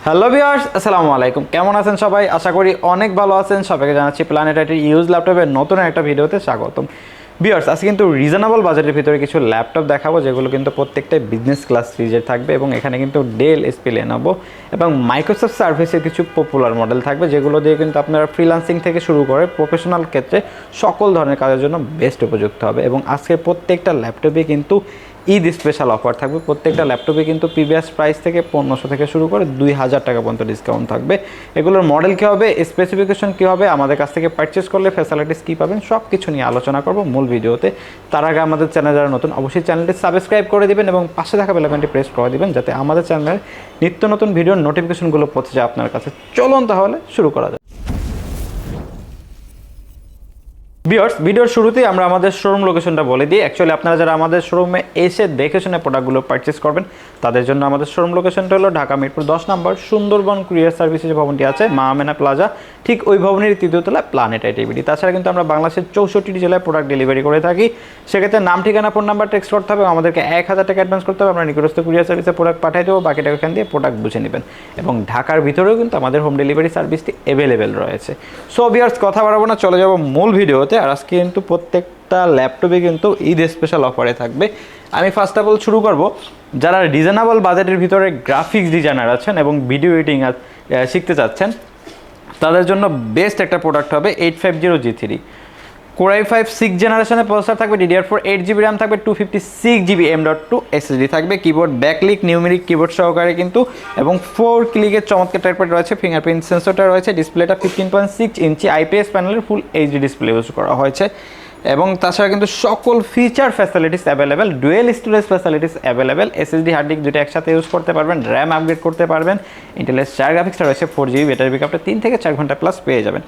Hello viewers, আসসালামু আলাইকুম। কেমন আছেন সবাই? আশা করি অনেক ভালো আছেন। সবাইকে জানাচ্ছি প্ল্যানেট আইটির ইউজ ল্যাপটপের নতুন একটা ভিডিওতে স্বাগতম। ভিউয়ার্স, আজকে কিন্তু রিজনেবল বাজেটের ভিতরে কিছু ল্যাপটপ দেখাবো, যেগুলো কিন্তু প্রত্যেকটাই বিজনেস ক্লাস সিরিজের থাকবে এবং এখানে কিন্তু ডেল, এসপি, লেনোভো এবং মাইক্রোসফট সার্ভিসের কিছু পপুলার মডেল থাকবে, যেগুলো দিয়ে কিন্তু আপনারা ফ্রিল্যান্সিং থেকে শুরু করে প্রফেশনাল ক্ষেত্রে সকল ধরনের কাজের জন্য বেস্ট উপযুক্ত হবে। এবং আজকে প্রত্যেকটা ল্যাপটপে কিন্তু ঈদ স্পেশাল অফার থাকবে। প্রত্যেকটা ল্যাপটপে কিন্তু প্রিভিয়াস প্রাইস থেকে 1500 থেকে শুরু করে 2000 টাকা পর্যন্ত ডিসকাউন্ট থাকবে। এগুলোর মডেল কী হবে, স্পেসিফিকেশন কী হবে, আমাদের কাছ থেকে পারচেস করলে ফ্যাসিলিটিস কী পাবেন, সব কিছু নিয়ে আলোচনা করব মূল ভিডিওতে। তার আগে আমাদের চ্যানেল যারা নতুন, অবশ্যই চ্যানেলটি সাবস্ক্রাইব করে দিবেন এবং পাশে থাকা বেল আইকনটি প্রেস করে দিবেন, যাতে আমাদের চ্যানেলের নিত্য নতুন ভিডিওর নোটিফিকেশনগুলো পৌঁছে যায় আপনার কাছে। চলুন তাহলে শুরু করা যায়। ভিউয়ার্স, ভিডিওর শুরুতেই আমরা আমাদের শোরুম লোকেশনটা বলে দিই। অ্যাকচুয়ালি আপনারা যারা আমাদের শোরুমে এসে দেখে শুনে প্রোডাক্টগুলো পারচেস করবেন, তাদের জন্য আমাদের শোরুম লোকেশনটা হলো ঢাকা মিরপুর 10 নম্বর সুন্দরবন কুরিয়ার সার্ভিসের যে ভবনটি আছে, মা আমেনা প্লাজা, ঠিক ওই ভবনের তৃতীয় তলায় প্ল্যানেট আইটিভিডি। তাছাড়া কিন্তু আমরা বাংলাদেশের 64টি জেলায় প্রোডাক্ট ডেলিভারি করে থাকি। সেক্ষেত্রে নাম, ঠিকানা, ফোন নাম্বার টেক্সট করতে হবে, আমাদেরকে 1000 টাকা অ্যাডভান্স করতে হবে। আমরা নিকটস্থ কুরিয়ার সার্ভিসে প্রোডাক্ট পাঠিয়ে দেবো, বাকি টাকা এখান দিয়ে প্রোডাক্ট বুঝে নেবেন। এবং ঢাকার ভিতরেও কিন্তু আমাদের হোম ডেলিভারি সার্ভিসটি অ্যাভেলেবেল রয়েছে। সো ভিউয়ার্স, কথা বাড়াবো না, চলে যাবো মূল ভিডিওতে। আর আজকে কিন্তু প্রত্যেকটা ল্যাপটপে কিন্তু ঈদ স্পেশাল অফারে থাকবে। আমি ফার্স্ট অফ অল শুরু করব, যারা রিজনেবল বাজেটের ভিতরে গ্রাফিক্স ডিজাইনার আছেন এবং ভিডিও এডিটিং শিখতে চাচ্ছেন, তাদের জন্য বেস্ট একটা প্রোডাক্ট হবে 850G3 Core i5 6th জেনারেশনের প্রসেসর থাকবে, DDR4 8GB র্যাম থাকবে, 256GB M.2 SSD থাকবে, কিবোর্ড ব্যাকলিক নিউমেরিক কিবোর্ড সহকারে কিন্তু, এবং 4 ক্লিকের চমৎকার টাইপের রয়েছে, ফিঙ্গারপ্রিন্ট সেন্সরটা রয়েছে, ডিসপ্লেটা 15.6 ইঞ্চি IPS প্যানেলের ফুল এইচডি ডিসপ্লে ইউজ করা হয়েছে। এবং তাছাড়া কিন্তু সকল feature facilities available, dual storage facilities available, SSD hard disk দুটো একসাথে ইউজ করতে পারবেন, র্যাম আপগ্রেড করতে পারবেন, ইন্টেলের 4 গ্রাফিক্সটা রয়েছে, 4GB ব্যাটারি ব্যাকআপটা 3 থেকে 4 ঘন্টা প্লাস পেয়ে যাবেন।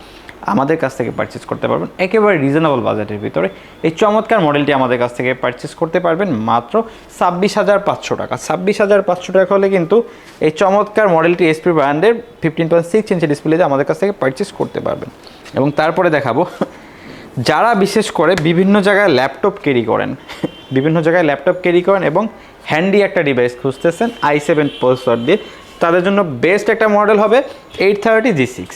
আমাদের কাছ থেকে পারচেস করতে পারবেন একেবারে রিজনেবল বাজেটের ভিতরে। এই চমৎকার মডেলটি আমাদের কাছ থেকে পারচেস করতে পারবেন মাত্র 26,500 টাকা। 26,500 টাকা হলে কিন্তু এই চমৎকার মডেলটি এসপি ব্র্যান্ডের 15.6 ইঞ্চি ডিসপ্লেতে আমাদের কাছ থেকে পারচেস করতে পারবেন। এবং তারপরে দেখাবো, যারা বিশেষ করে বিভিন্ন জায়গায় ল্যাপটপ ক্যারি করেন এবং হ্যান্ডি একটা ডিভাইস খুঁজতেছেন i7 প্রসেসর দিয়ে, তাদের জন্য বেস্ট একটা মডেল হবে 830G6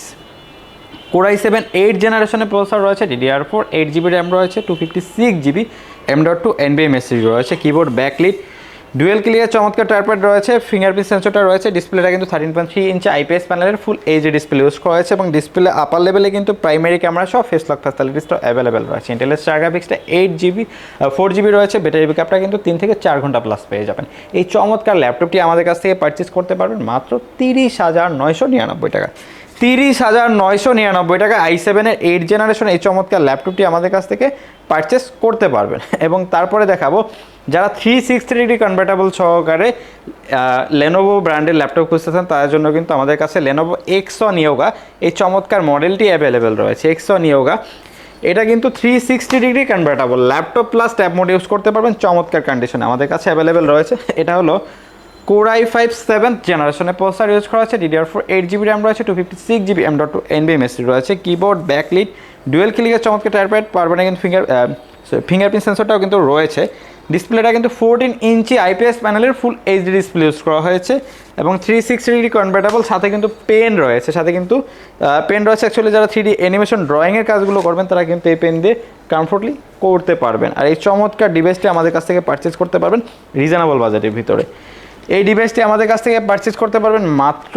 Core i7 8th জেনারেশনের প্রসেসর রয়েছে, DDR4 8GB র্যাম রয়েছে, 256GB M.2 NVMe SSD রয়েছে, কিবোর্ড ব্যাকলিট ডুয়েল ক্লিয়ার চমৎকার টাইপের রয়েছে, ফিঙ্গারপ্রিন্ট সেন্সরটা রয়েছে, ডিসপ্লেটা কিন্তু 13.3 ইঞ্চি IPS প্যানেলের ফুল এইচডি ডিসপ্লে ইউজ করা হয়েছে এবং ডিসপ্লে আপার লেভেলে কিন্তু প্রাইমারি ক্যামেরা সহ ফেস লক ফ্যাসিলিটিসটা অ্যাভেলেবেল রয়েছে। ইন্টেলের 4 গ্রাফিক্সটা 4GB রয়েছে, ব্যাটারি ব্যাকআপটা কিন্তু 3 থেকে 4 ঘন্টা প্লাস পেয়ে যাবেন। এই চমৎকার ল্যাপটপটি আমাদের কাছ থেকে পারচেস করতে পারবেন মাত্র 30,999 টাকা। 30,999 টাকা i7 এর 8th জেনারেশন এই চমৎকার ল্যাপটপটি আমাদের কাছ থেকে পারচেস করতে পারবেন। এবং তারপরে দেখাবো, যারা 360 ডিগ্রি কনভার্টেবল সহকারে লেনোভো ব্র্যান্ডের ল্যাপটপ খুঁজতেছেন, তাদের জন্য কিন্তু আমাদের কাছে লেনোভো Xon Yoga এই চমৎকার মডেলটি অ্যাভেলেবেল রয়েছে। Xon Yoga এটা কিন্তু 360 degree convertible laptop plus tab mode use করতে পারবেন চমৎকার কন্ডিশনে, আমাদের কাছে অ্যাভেলেবেল রয়েছে। এটা হলো Core i5 7th জেনারেশনের প্রসেসর ইউজ করা হয়েছে, DDR4 8GB র্যাম রয়েছে, 256GB M.2 NVMe SSD রয়েছে, কিবোর্ড ব্যাকলিট ডুয়েল ক্লিকের চমৎকার টাইপের পারবেন, কিন্তু ফিঙ্গারপ্রিন্ট সেন্সরটাও কিন্তু রয়েছে, ডিসপ্লেটা কিন্তু 14 ইঞ্চি IPS প্যানেলের ফুল এইচডি ডিসপ্লে ইউজ করা হয়েছে এবং 360 ডিগ্রি কনভার্টেবল, সাথে কিন্তু পেন রয়েছে, অ্যাকচুয়ালি যারা 3D অ্যানিমেশন ড্রয়িংয়ের কাজগুলো করবেন, তারা কিন্তু এই পেন দিয়ে কমফোর্টলি করতে পারবেন। আর এই চমৎকার ডিভাইসটি আমাদের কাছ থেকে পারচেস করতে পারবেন রিজনেবল বাজেটের ভিতরে। এই ডিভাইসটি আমাদের কাছ থেকে পারচেস করতে পারবেন মাত্র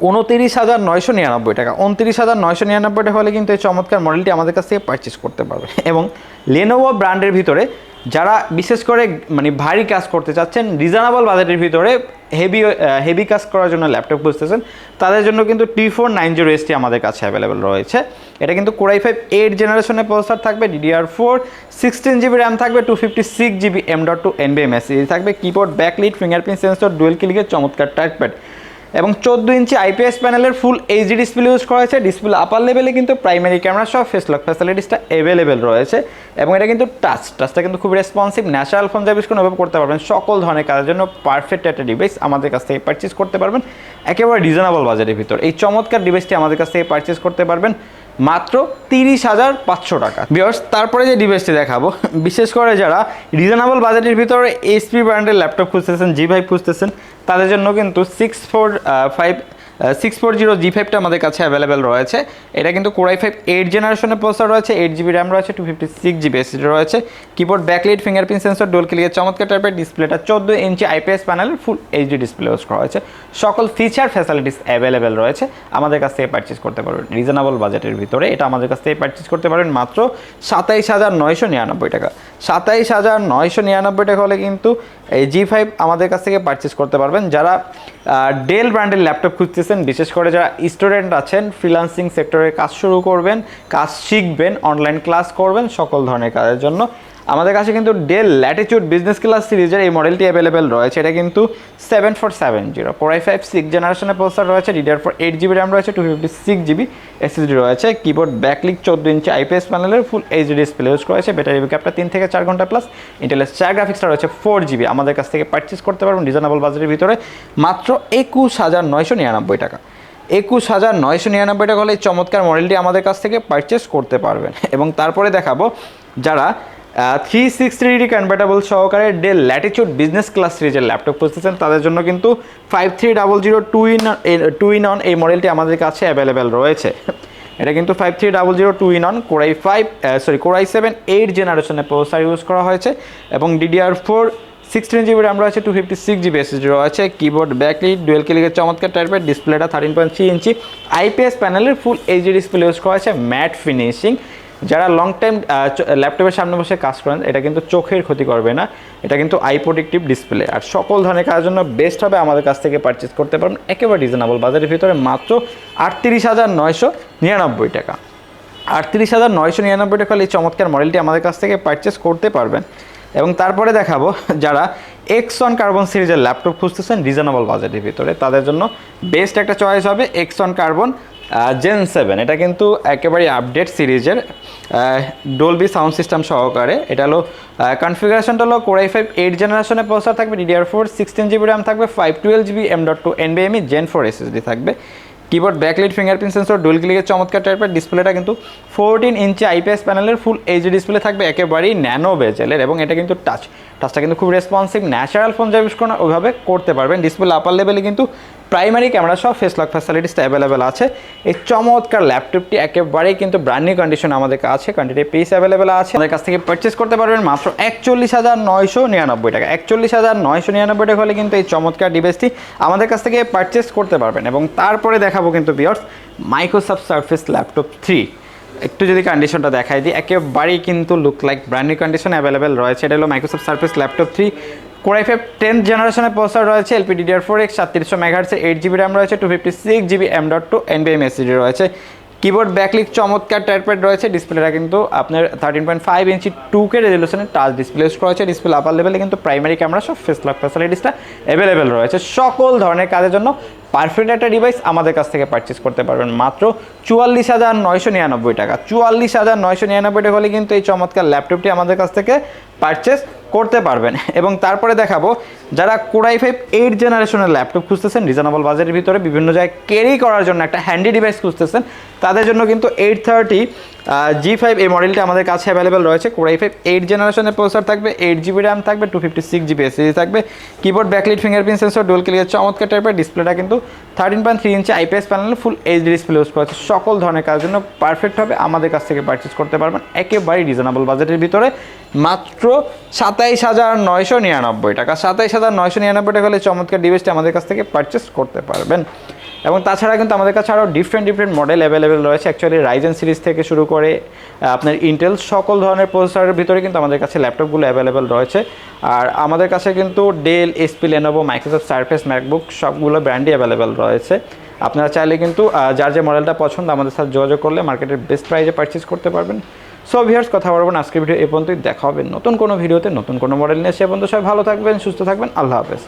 29,999 টাকা। 29,999 টাকা হলে কিন্তু এই চমৎকার মডেলটি আমাদের কাছ থেকে পারচেস করতে পারবেন। এবং লেনোভো ব্র্যান্ডের ভিতরে যারা বিশেষ করে ভারী কাজ করতে চাচ্ছেন, রিজনেবল বাজেটের ভিতরে হেভি কাজ করার জন্য ল্যাপটপ খুঁজতেছেন, তাদের জন্য কিন্তু T490ST আমাদের কাছে অ্যাভেলেবেল রয়েছে। এটা কিন্তু Core i5 8th জেনারেশনের প্রসেসর থাকবে, DDR4 16GB র্যাম থাকবে, 256GB M.2 NVMe SSD থাকবে, keyboard backlit fingerprint sensor dual ক্লিকের চমৎকার টাচপ্যাড এবং 14 ইঞ্চি IPS প্যানেলের ফুল এইচডি ডিসপ্লে ইউজ করা হয়েছে, ডিসপ্লে আপার লেভেলে কিন্তু প্রাইমারি ক্যামেরা সহ ফেস লক ফ্যাসিলিটিসটা অ্যাভেলেবেল রয়েছে। এবং এটা কিন্তু টাচটা কিন্তু খুব রেসপন্সিভ, ন্যাচারাল ফোন সার্ভিস কোনো ব্যবহার করতে পারবেন, সকল ধরনের কাজের জন্য পারফেক্ট একটা ডিভাইস আমাদের কাছ থেকে পারচেস করতে পারবেন একেবারে রিজনেবল বাজেটের ভিতর। এই চমৎকার ডিভাইসটি আমাদের কাছ থেকে পারচেস করতে পারবেন মাত্র 30,500 টাকা। ভিউয়ার্স, তারপরে যে ডিভাইসটি দেখাবো, বিশেষ করে যারা রিজনেবল বাজেটের ভিতরে এইচপি ব্র্যান্ডের ল্যাপটপ খুঁজতেছেন, G5 খুঁজতেছেন, তাদের জন্য কিন্তু 640 G5টা আমাদের কাছে অ্যাভেলেবেল রয়েছে। এটা কিন্তু Core i5 8 জেনারেশনের প্রসেসর রয়েছে, 8GB র্যাম রয়েছে, 256GB SSD রয়েছে, keyboard backlight, fingerprint sensor, dual ক্লিকের চমৎকার টাইপের ডিসপ্লেটা 14 ইঞ্চি IPS প্যানেলের ফুল এইচডি ডিসপ্লে ইউজ করা হয়েছে। সকল ফিচার ফ্যাসিলিটিস অ্যাভেলেবেল রয়েছে, আমাদের কাছ থেকে পারচেজ করতে পারবেন রিজনেবল বাজেটের ভিতরে। এটা আমাদের কাছ থেকে পারচেজ করতে পারবেন মাত্র 27,999 টাকা। 27,999 টাকা হলে কিন্তু এই G5 আমাদের কাছ থেকে পারচেজ করতে পারবেন। যারা ডেল ব্র্যান্ডের ল্যাপটপ খুঁজতেছেন, বিশেষ করে যারা স্টুডেন্ট আছেন, ফ্রিল্যান্সিং সেক্টরে কাজ শুরু করবেন, কাজ শিখবেন, অনলাইন ক্লাস করবেন, সকল ধরনের কাজের জন্য আমাদের কাছে কিন্তু ডেল ল্যাটিটিউড বিজনেস ক্লাস সিরিজের এই মডেলটি অ্যাভেলেবেল রয়েছে। এটা কিন্তু 7470 Core i5 6 জেনারেশনের প্রসেসর রয়েছে, DDR4 8GB র্যাম রয়েছে, 256GB SSD রয়েছে, কিবোর্ড ব্যাকলিক 14 ইঞ্চি IPS প্যানেলের ফুল এইচডি ডিসপ্লে ইউজ করা হয়েছে, ব্যাটারি ব্যাকআপটা 3 থেকে 4 ঘন্টা প্লাস, ইন্টেলের 4 গ্রাফিক্সটা রয়েছে 4GB। আমাদের কাছ থেকে পারচেজ করতে পারবেন রিজনেবল বাজেটের ভিতরে মাত্র 21,999 টাকা। 21,999 টাকা হলে এই চমৎকার মডেলটি আমাদের কাছ থেকে পারচেজ করতে পারবেন। এবং তারপরে দেখাবো যারা 360 কনভার্টেবল সহকারে ডেল ল্যাটিটিউড বিজনেস ক্লাস সিরিজের ল্যাপটপ খুঁজতেছেন, তাদের জন্য কিন্তু 5300 টু ইন অন এই মডেলটি আমাদের কাছে অ্যাভেলেবেল রয়েছে। এটা কিন্তু 5300 two in on Core i7 8 জেনারেশনের প্রসেসর ইউজ করা হয়েছে এবং DDR4 16GB র্যাম রয়েছে, 256GB SSD রয়েছে, কিবোর্ড ব্যাকলাইট, ডুয়াল ক্লিকের চমৎকার টাইপের ডিসপ্লেটা 13.3 ইঞ্চি IPS প্যানেলের ফুল এইচডি ডিসপ্লে ইউজ করা হয়েছে, ম্যাট ফিনিশিং। যারা লং টাইম ল্যাপটপের সামনে বসে কাজ করেন, এটা কিন্তু চোখের ক্ষতি করবে না, এটা কিন্তু আই প্রোটেক্টিভ ডিসপ্লে। আর সকল ধরনের কাজের জন্য বেস্ট হবে, আমাদের কাছ থেকে পারচেজ করতে পারবেন একেবারে রিজনেবল বাজারের ভিতরে মাত্র 38,999 টাকা। 38,999 টাকা হলে এই চমৎকার মডেলটি আমাদের কাছ থেকে পারচেজ করতে পারবেন। এবং তারপরে দেখাবো যারা Xon কার্বন সিরিজের ল্যাপটপ খুঁজতেছেন রিজনেবল বাজেটের ভিতরে, তাদের জন্য বেস্ট একটা চয়েস হবে Xon কার্বন Gen 7। এটা কিন্তু একেবারে আপডেট সিরিজের ডলবি সাউন্ড সিস্টেম সহকারে। এটা হলো কনফিগারেশনটা হলো Core i5 8 জেনারেশনের প্রসেসর থাকবে, DDR4 16GB র্যাম থাকবে, 512GB M.2 NVMe Gen 4 SSD থাকবে, keyboard backlight, fingerprint sensor, dual ক্লিকের চমৎকার টাইপের ডিসপ্লেটা কিন্তু 14 ইঞ্চি IPS প্যানেলের ফুল এইচডি ডিসপ্লে থাকবে, একেবারেই ন্যানো বেজেলের, এবং এটা কিন্তু টাচটা কিন্তু খুব রেসপন্সিভ, ন্যাচারাল ফোন যা ইউজ করেন ওইভাবে করতে পারবেন। ডিসপ্লে আপার লেভেলে কিন্তু প্রাইমারি ক্যামেরা সহ ফেস লক ফ্যাসিলিটিসটা অ্যাভেলেবেল আছে। এই চমৎকার ল্যাপটপটি একেবারেই কিন্তু ব্র্যান্ড নিউ কন্ডিশন আমাদের কাছে, কোয়ান্টিটি পিস অ্যাভেলেবেল আছে, আমাদের কাছ থেকে পারচেস করতে পারবেন মাত্র 41,999 টাকা। 41,999 টাকা হলে কিন্তু এই চমৎকার ডিভাইসটি আমাদের কাছ থেকে পারচেস করতে পারবেন। এবং তারপরে দেখাবো কিন্তু ভিউয়ার্স মাইক্রোসফট সারফেস ল্যাপটপ 3। একটু যদি কন্ডিশনটা দেখাই দিই, একেবারেই কিন্তু look like brand new condition available রয়েছে। এটা হলো Microsoft surface laptop 3, Core i5 10th জেনারেশনের প্রসেসর রয়েছে, LPDDR4X 3700 MHz 8GB র্যাম রয়েছে, 256GB M.2 NVMe SSD রয়েছে, কিবোর্ড ব্যাকলিক চমৎকার টাইপের রয়েছে, ডিসপ্লেটা কিন্তু আপনার 13.5 ইঞ্চি 2K রেজলিউশনের টাচ ডিসপ্লে ইউজ করা হয়েছে। ডিসপ্লে আপার লেভেলে কিন্তু প্রাইমারি ক্যামেরা সব ফেস লক ফ্যাসিলিটিসটা অ্যাভেলেবেল রয়েছে। সকল ধরনের কাজের জন্য পারফেক্ট একটা ডিভাইস আমাদের কাছ থেকে পারচেস করতে পারবেন মাত্র 44,999 টাকা। 44,999 টাকা হলে কিন্তু এই চমৎকার ল্যাপটপটি আমাদের কাছ থেকে পারচেস করতে পারবেন। এবং তারপরে দেখাবো যারা Core i5 8 জেনারেশনের ল্যাপটপ খুঁজতেছেন রিজনেবল বাজেটের ভিতরে, বিভিন্ন জায়গায় ক্যারি করার জন্য একটা হ্যান্ডি ডিভাইস খুঁজতেছেন, তাদের জন্য কিন্তু 830 G5 এই মডেলটি আমাদের কাছে অ্যাভেলেবেল রয়েছে। Core i5 8 জেনারেশনের প্রসেসর থাকবে, 8GB র্যাম থাকবে, 256GB SSD থাকবে, keyboard backlight, fingerprint sensor, dual ক্লিকের চমৎকার টাইপের ডিসপ্লেটা কিন্তু 13.3 inch IPS panel full HD display use করা হচ্ছে। সকল ধরনের কাজের জন্য পারফেক্ট হবে, আমাদের কাছ থেকে পারচেস করতে পারবেন একেবারেই রিজনেবল বাজেটের ভিতরে মাত্র 27,999 টাকা। 27,999 টাকা হলে চমৎকার ডিভাইসটি আমাদের কাছ থেকে পারচেস করতে পারবেন। এবং তাছাড়া কিন্তু আমাদের কাছে আরও ডিফারেন্ট মডেল অ্যাভেলেবেল রয়েছে। অ্যাকচুয়ালি রাইজেন সিরিজ থেকে শুরু করে আপনার ইন্টেল সকল ধরনের প্রসেসরের ভিতরে কিন্তু আমাদের কাছে ল্যাপটপগুলো অ্যাভেলেবেল রয়েছে। আর আমাদের কাছে কিন্তু Dell, HP, Lenovo, Microsoft Surface, MacBook সবগুলো ব্র্যান্ডই অ্যাভেলেবেল রয়েছে। আপনারা চাইলে কিন্তু যার যে মডেলটা পছন্দ আমাদের সাথে যোগাযোগ করলে মার্কেটের বেস্ট প্রাইসে পারচেস করতে পারবেন। সো ভিউয়ার্স, কথা বলবো না আজকের ভিডিও এ পর্যন্তই। দেখা হবে নতুন কোনো ভিডিওতে নতুন কোনো মডেল নিয়ে। সে পর্যন্ত সবাই ভালো থাকবেন, সুস্থ থাকবেন। আল্লাহ হাফেজ।